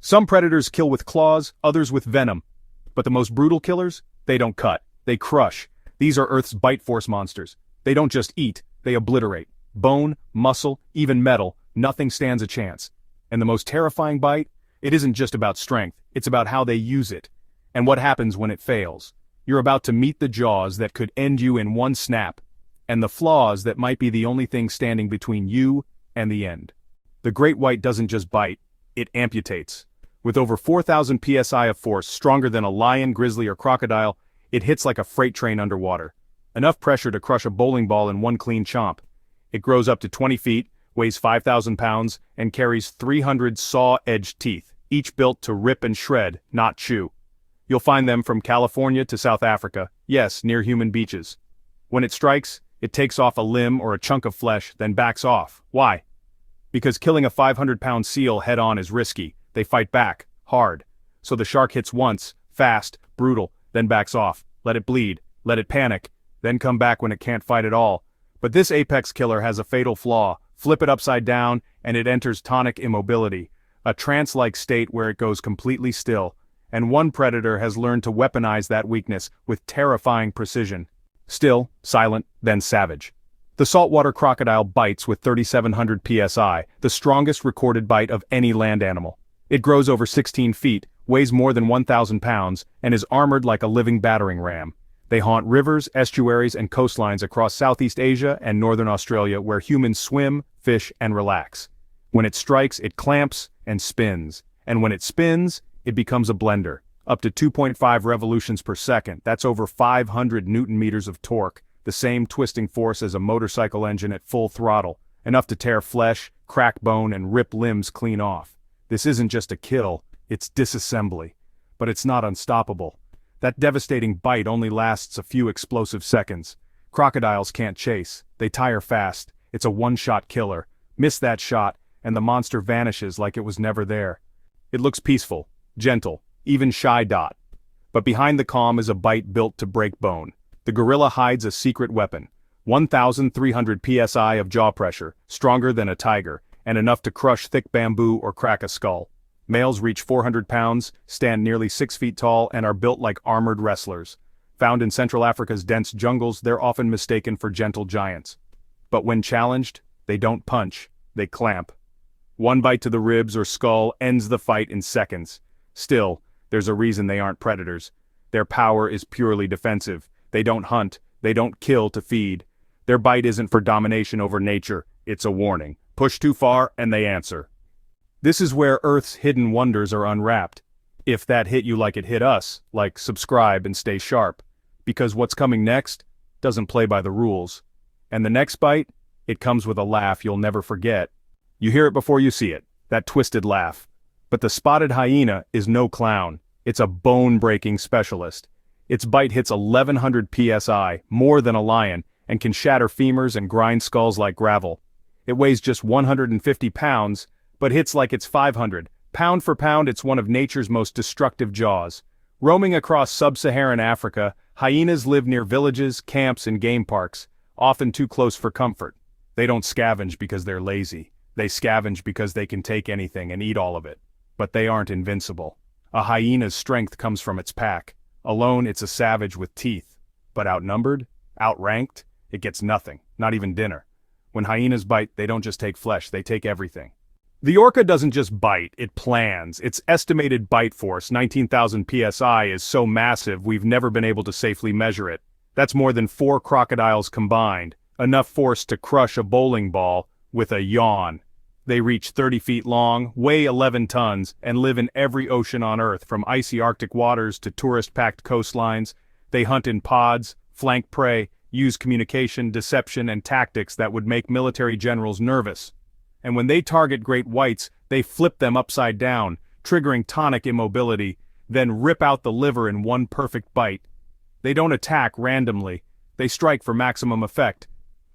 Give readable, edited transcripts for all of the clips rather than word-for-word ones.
Some predators kill with claws, others with venom. But the most brutal killers? They don't cut. They crush. These are Earth's bite force monsters. They don't just eat, they obliterate. Bone, muscle, even metal, nothing stands a chance. And the most terrifying bite? It isn't just about strength, it's about how they use it. And what happens when it fails. You're about to meet the jaws that could end you in one snap. And the flaws that might be the only thing standing between you and the end. The great white doesn't just bite, it amputates. With over 4,000 psi of force, stronger than a lion, grizzly, or crocodile, it hits like a freight train underwater. Enough pressure to crush a bowling ball in one clean chomp. It grows up to 20 feet, weighs 5,000 pounds, and carries 300 saw-edged teeth, each built to rip and shred, not chew. You'll find them from California to South Africa, yes, near human beaches. When it strikes, it takes off a limb or a chunk of flesh, then backs off. Why? Because killing a 500-pound seal head-on is risky. They fight back, hard. So the shark hits once, fast, brutal, then backs off. Let it bleed, let it panic, then come back when it can't fight at all. But this apex killer has a fatal flaw. Flip it upside down, and it enters tonic immobility, a trance-like state where it goes completely still. And one predator has learned to weaponize that weakness with terrifying precision. Still, silent, then savage. The saltwater crocodile bites with 3,700 psi, the strongest recorded bite of any land animal. It grows over 16 feet, weighs more than 1,000 pounds, and is armored like a living battering ram. They haunt rivers, estuaries, and coastlines across Southeast Asia and northern Australia where humans swim, fish, and relax. When it strikes, it clamps and spins. And when it spins, it becomes a blender. Up to 2.5 revolutions per second, that's over 500 Newton-meters of torque, the same twisting force as a motorcycle engine at full throttle, enough to tear flesh, crack bone, and rip limbs clean off. This isn't just a kill, it's disassembly. But it's not unstoppable. That devastating bite only lasts a few explosive seconds. Crocodiles can't chase, they tire fast, it's a one-shot killer. Miss that shot, and the monster vanishes like it was never there. It looks peaceful, gentle, even shy. But behind the calm is a bite built to break bone. The gorilla hides a secret weapon. 1,300 psi of jaw pressure, stronger than a tiger, and enough to crush thick bamboo or crack a skull. Males reach 400 pounds, stand nearly 6 feet tall, and are built like armored wrestlers. Found in Central Africa's dense jungles, they're often mistaken for gentle giants. But when challenged, they don't punch, they clamp. One bite to the ribs or skull ends the fight in seconds. Still, there's a reason they aren't predators. Their power is purely defensive. They don't hunt, they don't kill to feed. Their bite isn't for domination over nature, it's a warning. Push too far and they answer. This is where Earth's hidden wonders are unwrapped. If that hit you like it hit us, like subscribe and stay sharp. Because what's coming next doesn't play by the rules. And the next bite, it comes with a laugh you'll never forget. You hear it before you see it, that twisted laugh. But the spotted hyena is no clown. It's a bone-breaking specialist. Its bite hits 1,100 psi, more than a lion, and can shatter femurs and grind skulls like gravel. It weighs just 150 pounds, but hits like it's 500. Pound for pound, it's one of nature's most destructive jaws. Roaming across sub-Saharan Africa, hyenas live near villages, camps, and game parks, often too close for comfort. They don't scavenge because they're lazy. They scavenge because they can take anything and eat all of it. But they aren't invincible. A hyena's strength comes from its pack. Alone, it's a savage with teeth. But outnumbered, outranked, it gets nothing, not even dinner. When hyenas bite, they don't just take flesh, they take everything. The orca doesn't just bite, it plans. Its estimated bite force, 19,000 psi, is so massive we've never been able to safely measure it. That's more than 4 crocodiles combined, enough force to crush a bowling ball with a yawn. They reach 30 feet long, weigh 11 tons, and live in every ocean on Earth, from icy Arctic waters to tourist-packed coastlines. They hunt in pods, flank prey, use communication, deception, and tactics that would make military generals nervous. And when they target great whites, they flip them upside down, triggering tonic immobility, then rip out the liver in one perfect bite. They don't attack randomly, they strike for maximum effect.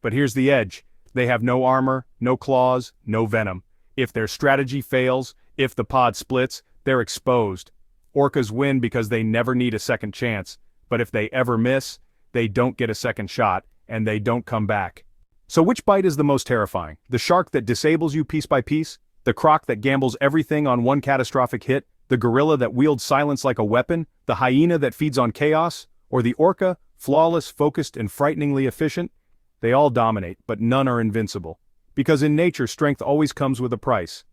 But here's the edge. They have no armor, no claws, no venom. If their strategy fails, if the pod splits, they're exposed. Orcas win because they never need a second chance, but if they ever miss, they don't get a second shot, and they don't come back. So which bite is the most terrifying? The shark that disables you piece by piece? The croc that gambles everything on one catastrophic hit, the gorilla that wields silence like a weapon, the hyena that feeds on chaos, or the orca, flawless, focused, and frighteningly efficient? They all dominate, but none are invincible. Because in nature, strength always comes with a price.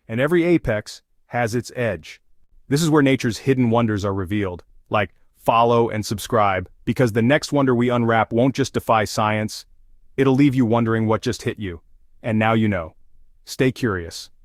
And every apex has its edge. This is where nature's hidden wonders are revealed. Like, follow and subscribe, because the next wonder we unwrap won't just defy science, it'll leave you wondering what just hit you. And now you know. Stay curious.